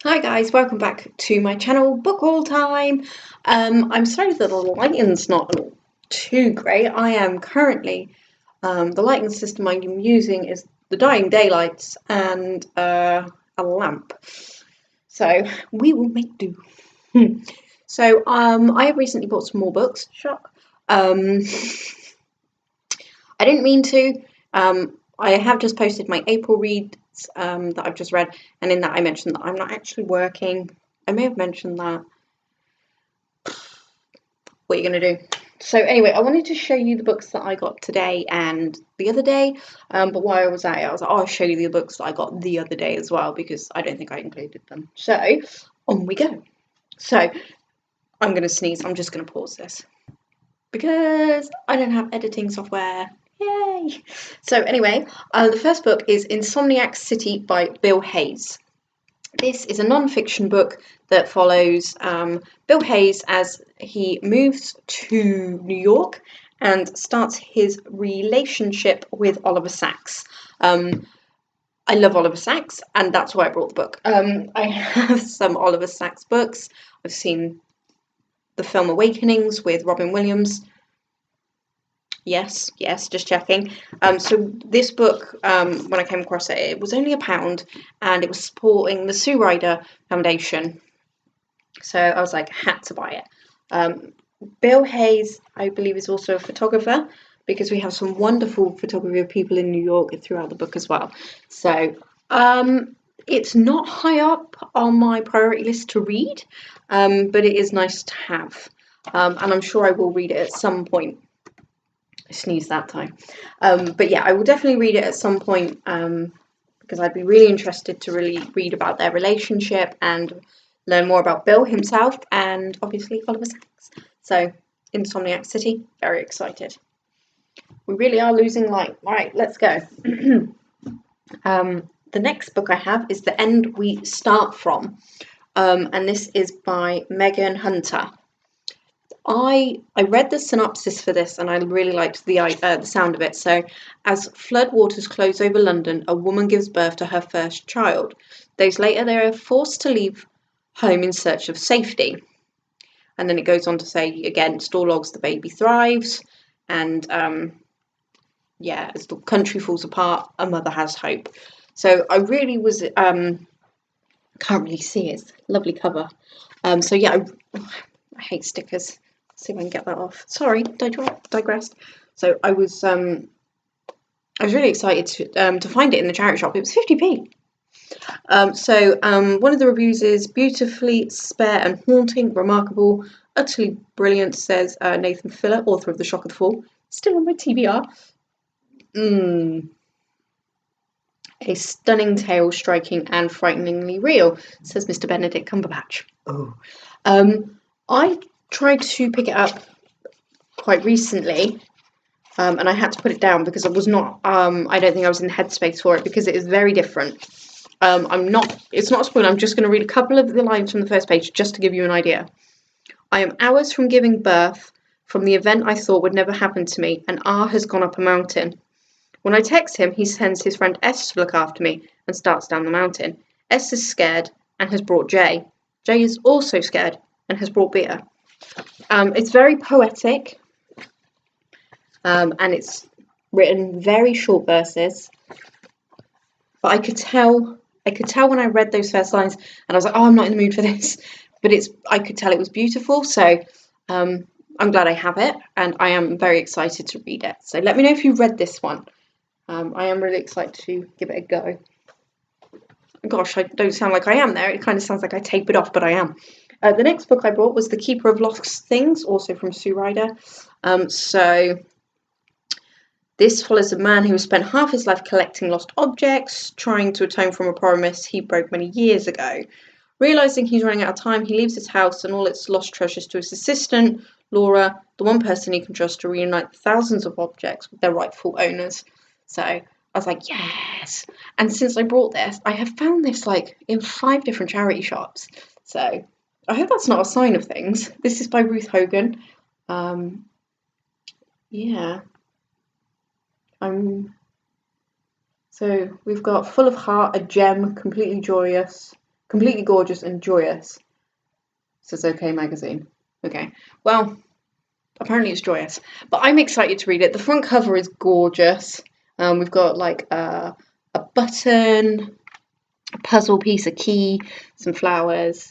Hi guys, welcome back to my channel, Book Haul Time. I'm sorry that the lighting's not too great. I am currently, the lighting system I'm using is the dying daylights and a lamp. So we will make do. So I have recently bought some more books. Shock. I didn't mean to. I have just posted my April reads that I've just read, and in that I mentioned that I'm not actually working. I may have mentioned that. What are you going to do? So anyway, I wanted to show you the books that I got today and the other day, but while I was at it, I was like, oh, I'll show you the books that I got the other day as well, because I don't think I included them. So, on we go. So, I'm going to sneeze. I'm just going to pause this, because I don't have editing software. Yay! So anyway, the first book is Insomniac City by Bill Hayes. This is a non-fiction book that follows Bill Hayes as he moves to New York and starts his relationship with Oliver Sacks. I love Oliver Sacks, and that's why I brought the book. I have some Oliver Sacks books. I've seen the film Awakenings with Robin Williams. Yes, just checking. So this book, when I came across it, it was only £1, and it was supporting the Sue Ryder Foundation. So I was like, had to buy it. Bill Hayes, I believe, is also a photographer, because we have some wonderful photography of people in New York throughout the book as well. So it's not high up on my priority list to read, but it is nice to have. And I'm sure I will read it at some point. I sneezed that time. But yeah, I will definitely read it at some point, because I'd be really interested to really read about their relationship and learn more about Bill himself and obviously Oliver Sacks. So, Insomniac City, very excited. We really are losing light. Right, let's go. The next book I have is The End We Start From, and this is by Megan Hunter. I read the synopsis for this and I really liked the sound of it. So, as flood waters close over London, a woman gives birth to her first child. Days later, they are forced to leave home in search of safety. And then it goes on to say, against all odds, the baby thrives. And yeah, as the country falls apart, a mother has hope. So I really was, can't really see it. It's a lovely cover. So yeah, I hate stickers. See if I can get that off. Sorry, digressed. So I was really excited to find it in the charity shop. It was 50p. One of the reviews is beautifully spare and haunting, remarkable, utterly brilliant, says Nathan Filler, author of The Shock of the Fall. Still on my TBR. A stunning tale, striking and frighteningly real, says Mr. Benedict Cumberbatch. Oh. I tried to pick it up quite recently, and I had to put it down because I was not, I don't think I was in the headspace for it, because it is very different. It's not a spoiler, I'm just going to read a couple of the lines from the first page just to give you an idea. I am hours from giving birth, from the event I thought would never happen to me, and R has gone up a mountain. When I text him, he sends his friend S to look after me and starts down the mountain. S is scared and has brought J. J is also scared and has brought beer. It's very poetic, and it's written very short verses. But I could tell when I read those first lines, and I was like, oh, I'm not in the mood for this. But I could tell it was beautiful. So I'm glad I have it, and I am very excited to read it. So let me know if you read this one. I am really excited to give it a go. Gosh, I don't sound like I am there. It kind of sounds like I tape it off, but I am. The next book I brought was The Keeper of Lost Things, also from Sue Ryder. So this follows a man who has spent half his life collecting lost objects, trying to atone from a promise he broke many years ago. Realising he's running out of time, he leaves his house and all its lost treasures to his assistant, Laura, the one person he can trust to reunite thousands of objects with their rightful owners. So I was like, yes. And since I brought this, I have found this like in 5 different charity shops. So I hope that's not a sign of things. This is by Ruth Hogan. Yeah. So we've got Full of Heart, a gem, completely joyous. Completely gorgeous and joyous, says OK Magazine. Okay, well, apparently it's joyous, but I'm excited to read it. The front cover is gorgeous. We've got like a button, a puzzle piece, a key, some flowers.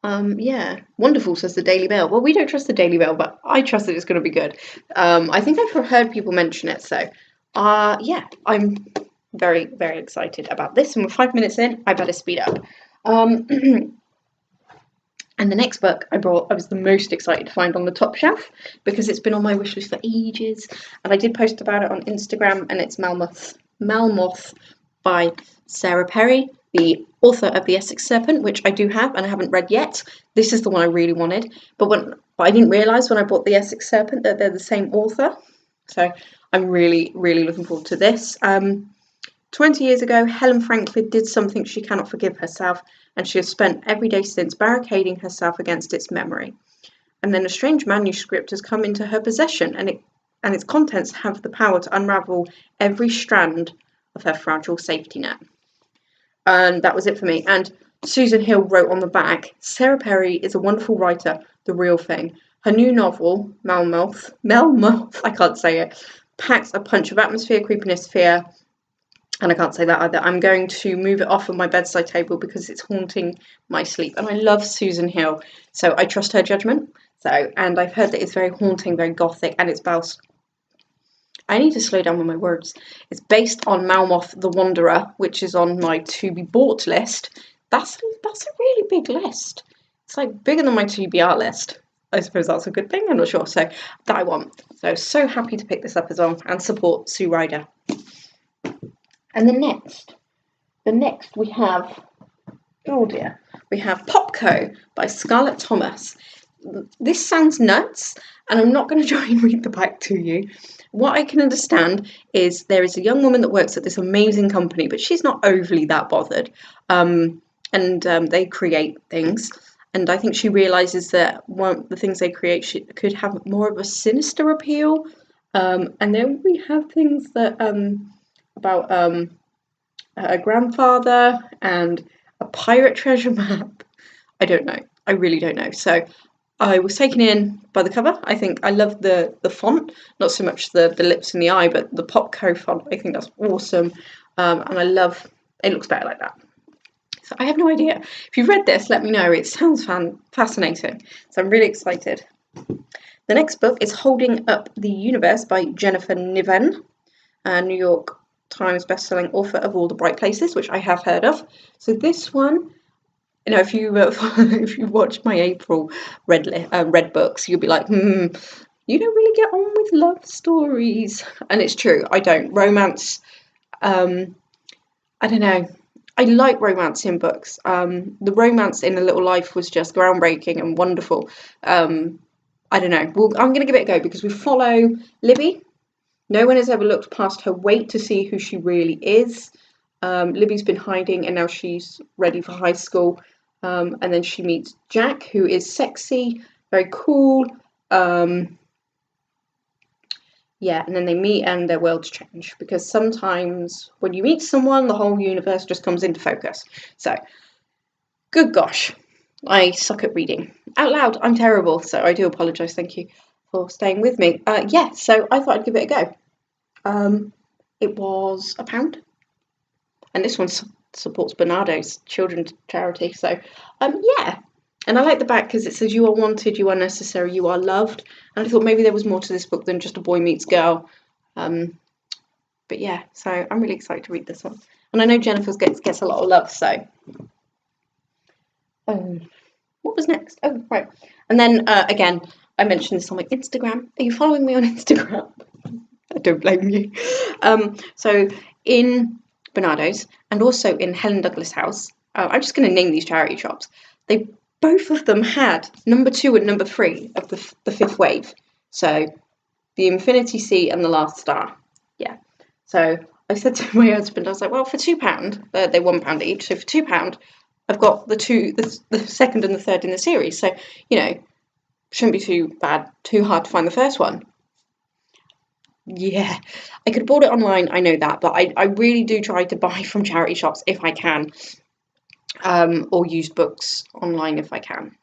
Yeah, wonderful, says the Daily Mail. Well, we don't trust the Daily Mail, but I trust that it's going to be good. I think I've heard people mention it, so yeah, I'm very, very excited about this. And we're 5 minutes in, I better speed up. And the next book I brought, I was the most excited to find on the top shelf because it's been on my wish list for ages. And I did post about it on Instagram, and it's Mammoths Malmuth by Sarah Perry, the author of The Essex Serpent, which I do have and I haven't read yet. This is the one I really wanted. But I didn't realise when I bought The Essex Serpent that they're the same author. So I'm really, really looking forward to this. 20 years ago, Helen Franklin did something she cannot forgive herself, and she has spent every day since barricading herself against its memory. And then a strange manuscript has come into her possession, and its contents have the power to unravel every strand of her fragile safety net. And that was it for me. And Susan Hill wrote on the back, Sarah Perry is a wonderful writer, the real thing. Her new novel, Malmuth, I can't say it, packs a punch of atmosphere, creepiness, fear, and I can't say that either. I'm going to move it off of my bedside table because it's haunting my sleep. And I love Susan Hill, so I trust her judgment. And I've heard that it's very haunting, very gothic, and it's based... I need to slow down with my words. It's based on Malmuth the Wanderer, which is on my to-be-bought list. That's a really big list. It's like bigger than my TBR list. I suppose that's a good thing, I'm not sure. So that I want. So happy to pick this up as well and support Sue Ryder. And the next we have, oh dear, we have Popco by Scarlett Thomas. This sounds nuts, and I'm not going to try and read the back to you. What I can understand is there is a young woman that works at this amazing company, but she's not overly that bothered. They create things, and I think she realises that one of the things they create could have more of a sinister appeal. And then we have things that about a grandfather and a pirate treasure map. I don't know. I really don't know. So I was taken in by the cover. I think I love the font, not so much the lips and the eye, but the Popco font. I think that's awesome. And I love, it looks better like that. So I have no idea. If you've read this, let me know. It sounds fascinating. So I'm really excited. The next book is Holding Up the Universe by Jennifer Niven, New York Times bestselling author of All the Bright Places, which I have heard of. So this one, you know, if you watch my April read books, you'll be like, you don't really get on with love stories, and it's true. I don't. Romance, I don't know. I like romance in books. The romance in A Little Life was just groundbreaking and wonderful. I don't know. Well, I'm going to give it a go because we follow Libby. No one has ever looked past her weight to see who she really is. Libby's been hiding and now she's ready for high school. And then she meets Jack, who is sexy, very cool. Yeah, and then they meet and their worlds change because sometimes when you meet someone, the whole universe just comes into focus. So, good gosh, I suck at reading. Out loud, I'm terrible, so I do apologise. Thank you for staying with me. Yeah, so I thought I'd give it a go. It was £1, and this one supports Bernardo's children's charity. So, yeah. And I like the back because it says you are wanted, you are necessary, you are loved. And I thought maybe there was more to this book than just a boy meets girl. But yeah, so I'm really excited to read this one. And I know Jennifer's gets a lot of love, so. What was next? Oh, right. And then, again, I mentioned this on my Instagram. Are you following me on Instagram? I don't blame you. So in Bernardo's and also in Helen Douglas House, I'm just going to name these charity shops. Both of them had number 2 and number 3 of the fifth wave. So the Infinity Sea and the Last Star. Yeah. So I said to my husband, I was like, well, for £2, they're £1 each. So for £2, I've got the second and the third in the series. So, you know, shouldn't be too hard to find the first one. Yeah, I could have bought it online, I know that, but I really do try to buy from charity shops if I can. or used books online if I can.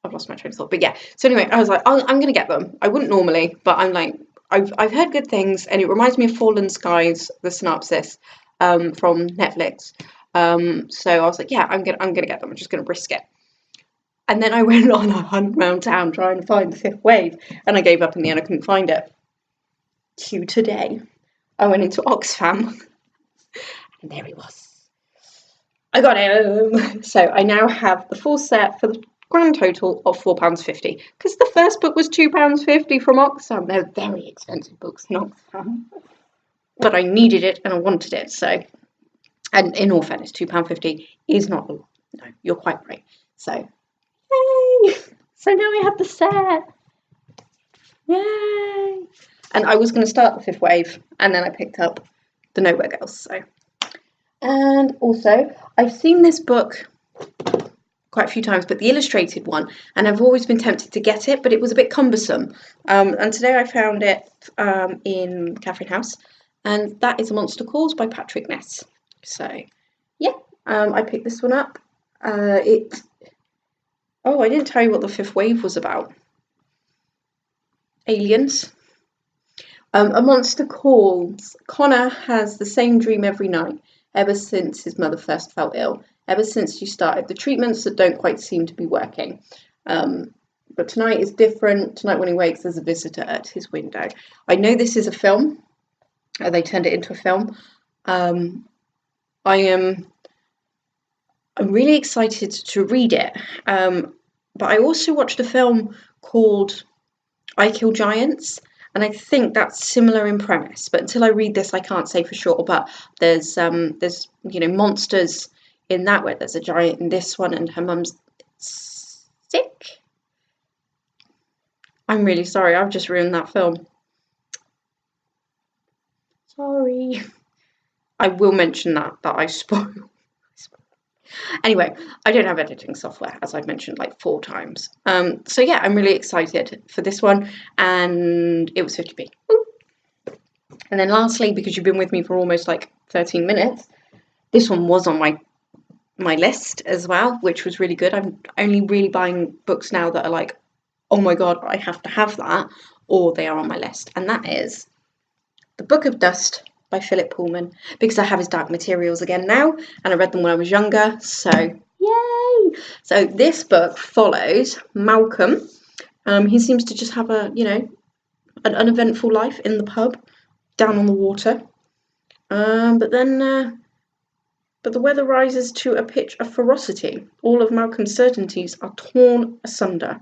I've lost my train of thought, but yeah. So anyway, I was like, I'm gonna get them. I wouldn't normally, but I'm like, I've heard good things, and it reminds me of Fallen Skies, the synopsis, from Netflix. So I was like, yeah, I'm gonna get them. I'm just gonna risk it. And then I went on a hunt around town trying to find the fifth wave, and I gave up in the end. I couldn't find it. Cue today. I went into Oxfam, and there he was. I got him. So I now have the full set for the grand total of £4.50, because the first book was £2.50 from Oxfam. They're very expensive books in Oxfam, but I needed it and I wanted it. So, and in all fairness, £2.50 is not a lot. No, you're quite right. So, yay! So now I have the set. Yay! And I was going to start the fifth wave, and then I picked up the Nowhere Girls. So, and also I've seen this book quite a few times, but the illustrated one, and I've always been tempted to get it, but it was a bit cumbersome. And today I found it in Catherine House, and that is A Monster Calls by Patrick Ness. So yeah, I picked this one up. I didn't tell you what the fifth wave was about. Aliens. A Monster Calls. Connor has the same dream every night, ever since his mother first fell ill. Ever since she started the treatments that don't quite seem to be working. But tonight is different. Tonight when he wakes, there's a visitor at his window. I know this is a film. They turned it into a film. I'm really excited to read it. But I also watched a film called I Kill Giants, and I think that's similar in premise. But until I read this, I can't say for sure. But there's monsters in that, where there's a giant in this one, and her mum's sick. I'm really sorry, I've just ruined that film. Sorry. I will mention that I spoil. Anyway, I don't have editing software, as I've mentioned like 4 times. So yeah, I'm really excited for this one, and it was 50p. Ooh. And then lastly, because you've been with me for almost like 13 minutes, this one was on my list as well, which was really good. I'm only really buying books now that are like, oh my god, I have to have that, or they are on my list, and that is The Book of Dust by Philip Pullman, because I have his Dark Materials again now, and I read them when I was younger, so yay! So this book follows Malcolm. He seems to just have an uneventful life in the pub down on the water, but the weather rises to a pitch of ferocity. All of Malcolm's certainties are torn asunder,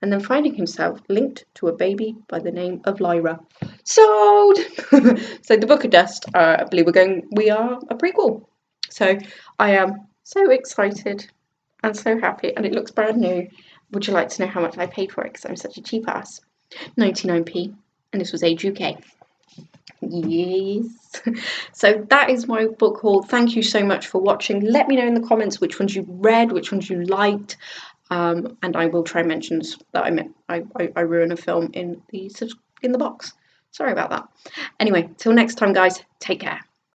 and then finding himself linked to a baby by the name of Lyra. Sold! So The Book of Dust, I believe we are a prequel. So I am so excited and so happy, and it looks brand new. Would you like to know how much I paid for it? Because I'm such a cheap ass. 99p, and this was Age UK. Yes. So that is my book haul. Thank you so much for watching. Let me know in the comments which ones you read, which ones you liked, and I will try and mention that I ruin a film in the box. Sorry about that. Anyway, till next time, guys, take care.